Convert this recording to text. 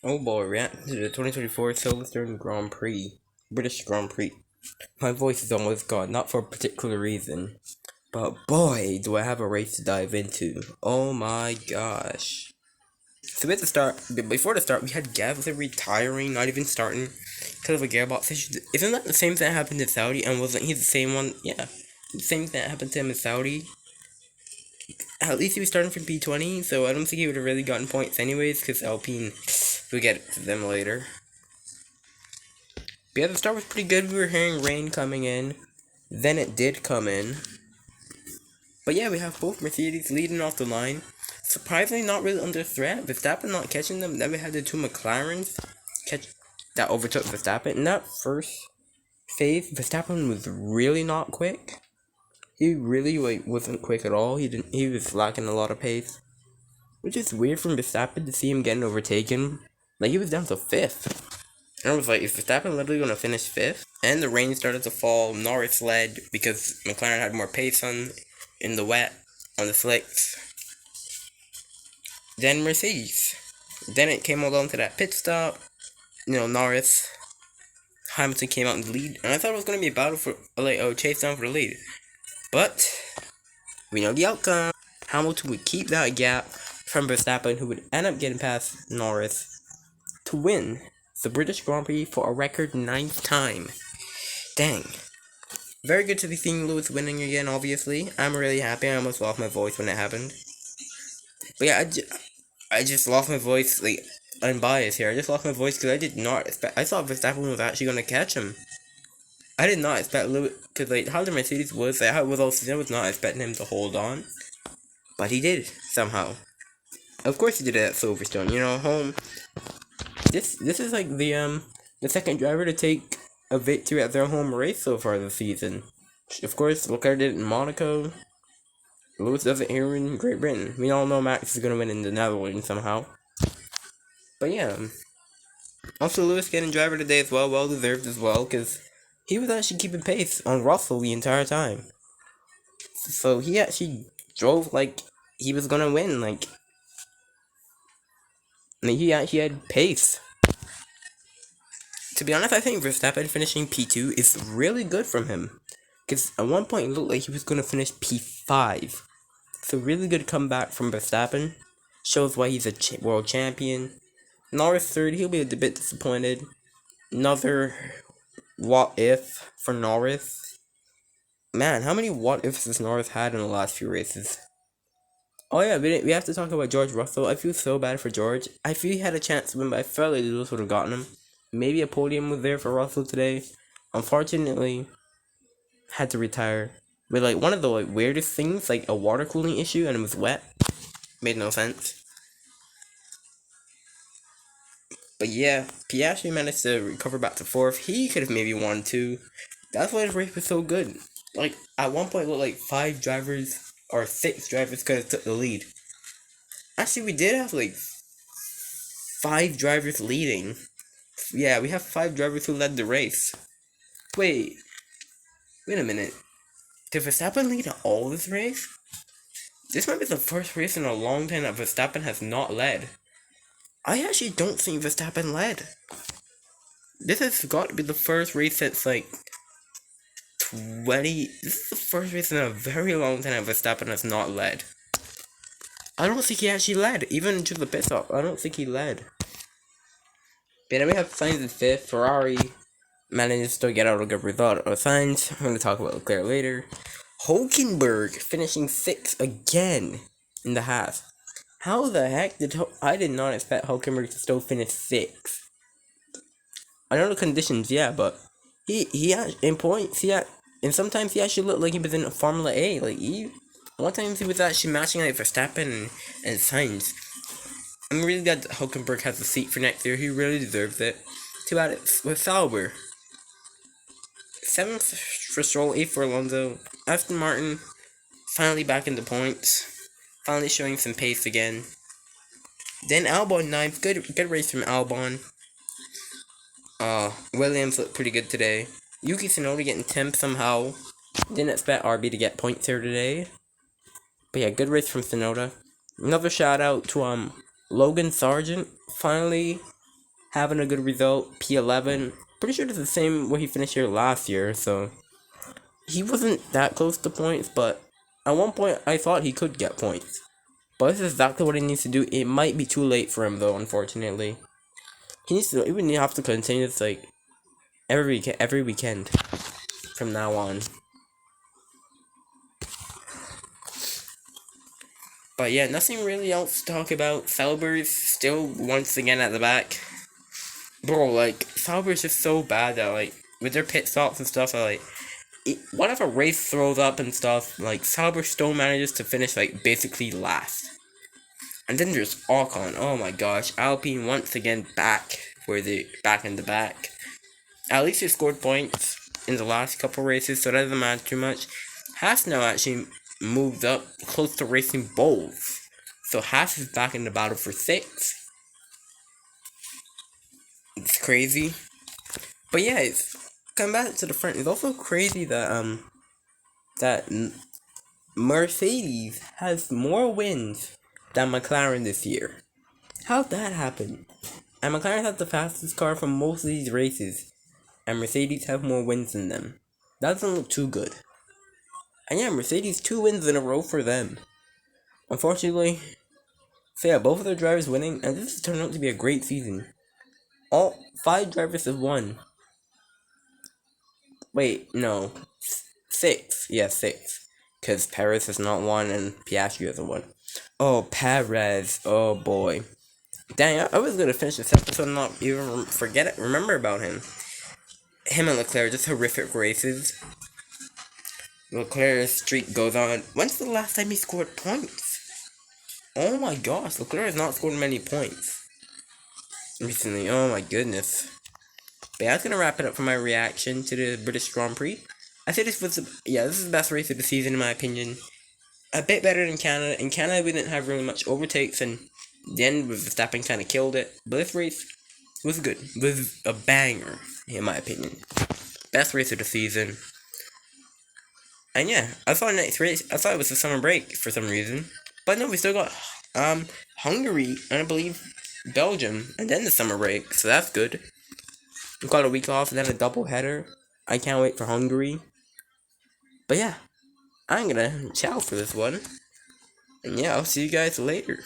Oh boy, react to the 2024 Silverstone Grand Prix, British Grand Prix. My voice is almost gone, not for a particular reason, but boy, do I have a race to dive into. Oh my gosh. So at the start, before the start, we had Gasly retiring, not even starting, because of a gearbox issue. Isn't that the same thing that happened in Saudi? And wasn't he the same one? Yeah, the same thing that happened to him in Saudi. At least he was starting from P20, so I don't think he would have really gotten points anyways, because Alpine, we'll get to them later. But yeah, the start was pretty good. We were hearing rain coming in. Then it did come in. But yeah, we have both Mercedes leading off the line. Surprisingly, not really under threat. Verstappen not catching them. Then we had the two McLarens that overtook Verstappen. In that first phase, Verstappen was really not quick. He really wasn't quick at all. He was lacking a lot of pace. Which is weird from Verstappen to see him getting overtaken. Like, he was down to 5th. And I was like, is Verstappen literally going to finish 5th? And the rain started to fall. Norris led because McLaren had more pace in the wet, on the slicks. Then Mercedes. Then it came all down to that pit stop. Norris. Hamilton came out in the lead. And I thought it was going to be a battle for, a chase down for the lead. But, we know the outcome. Hamilton would keep that gap from Verstappen, who would end up getting past Norris to win the British Grand Prix for a record 9th time. Dang. Very good to be seeing Lewis winning again, obviously. I'm really happy. I almost lost my voice when it happened. But yeah, I just lost my voice, unbiased here. I just lost my voice because I did not expect. I thought Verstappen was actually going to catch him. I did not expect Lewis, because, how the Mercedes was, I was not expecting him to hold on. But he did, somehow. Of course he did it at Silverstone, home. This is like the second driver to take a victory at their home race so far this season. Of course, Leclerc did it in Monaco. Lewis does it here in Great Britain. We all know Max is gonna win in the Netherlands somehow. But yeah. Also, Lewis getting driver today as well deserved as well, because he was actually keeping pace on Russell the entire time. So he actually drove like he was gonna win, he actually had pace. To be honest, I think Verstappen finishing P2 is really good from him. Because at one point it looked like he was going to finish P5. So really good comeback from Verstappen. Shows why he's a world champion. Norris third, he'll be a bit disappointed. Another what if for Norris. Man, how many what ifs has Norris had in the last few races? Oh yeah, we have to talk about George Russell. I feel so bad for George. I feel he had a chance to win, but I felt like Lewis would have gotten him. Maybe a podium was there for Russell today. Unfortunately, had to retire. With one of the weirdest things, a water cooling issue, and it was wet. Made no sense. But yeah, Piastri managed to recover back to 4th. He could have maybe won too. That's why the race was so good. At one point, it looked like 5 drivers or 6 drivers could have took the lead. Actually, we did have 5 drivers leading. Yeah, we have 5 drivers who led the race. Wait a minute. Did Verstappen lead all this race? This might be the first race in a long time that Verstappen has not led. I actually don't think Verstappen led. This has got to be the first race since 20. This is the first race in a very long time that Verstappen has not led. I don't think he actually led, even to the pit stop. I don't think he led. But then we have Sainz in 5th. Ferrari manages to get out a good result of Sainz. I'm going to talk about Leclerc later. Hulkenberg finishing 6th again in the half. How the heck I did not expect Hulkenberg to still finish 6th. I know the conditions, yeah, but he had, in points, and sometimes he actually looked like he was in Formula A. One time he was actually matching Verstappen and Sainz. I'm really glad that Hulkenberg has a seat for next year. He really deserves it. Too bad it's with Sauber. 7th for Stroll, 8th for Alonso. Aston Martin finally back in the points. Finally showing some pace again. Then Albon 9th. Good race from Albon. Williams looked pretty good today. Yuki Tsunoda getting 10th somehow. Didn't expect RB to get points here today. But yeah, good race from Tsunoda. Another shout out to Logan Sargent finally having a good result. P11. Pretty sure it's the same where he finished here last year, so he wasn't that close to points, but at one point I thought he could get points. But this is exactly what he needs to do. It might be too late for him though, unfortunately. He would have to continue this like every weekend from now on. But yeah, nothing really else to talk about. Sauber's still once again at the back. Bro, like, Sauber's just so bad that, like, with their pit stops and stuff, like, whatever race throws up and stuff, like, Sauber still manages to finish, like, basically last. And then there's Ocon. Oh my gosh, Alpine once again back in the back. At least they scored points in the last couple races, so that doesn't matter too much. Haas now actually moved up close to racing both. So Haas is back in the battle for 6. It's crazy. But yeah, it's come back to the front. It's also crazy that that Mercedes has more wins than McLaren this year. How'd that happen? And McLaren has the fastest car from most of these races, and Mercedes have more wins than them. That doesn't look too good. And yeah, Mercedes 2 wins in a row for them. Unfortunately, so yeah, both of their drivers winning, and this has turned out to be a great season. All 5 drivers have won. Wait, no. 6. Yeah, 6. Because Perez has not won and Piastri hasn't won. Oh, Perez. Oh, boy. Dang, I was going to finish this episode and not even remember about him. Him and Leclerc, just horrific races. Leclerc's streak goes on. When's the last time he scored points? Oh my gosh, Leclerc has not scored many points recently. Oh my goodness. But yeah, that's gonna wrap it up for my reaction to the British Grand Prix. I say this was this is the best race of the season in my opinion. A bit better than Canada. In Canada we didn't have really much overtakes and the end with Verstappen kinda killed it. But this race was good. It was a banger, in my opinion. Best race of the season. And yeah, I thought next race I thought it was the summer break for some reason. But no, we still got Hungary and I believe Belgium and then the summer break, so that's good. We got a week off and then a double header. I can't wait for Hungary. But yeah, I'm gonna ciao for this one. And yeah, I'll see you guys later.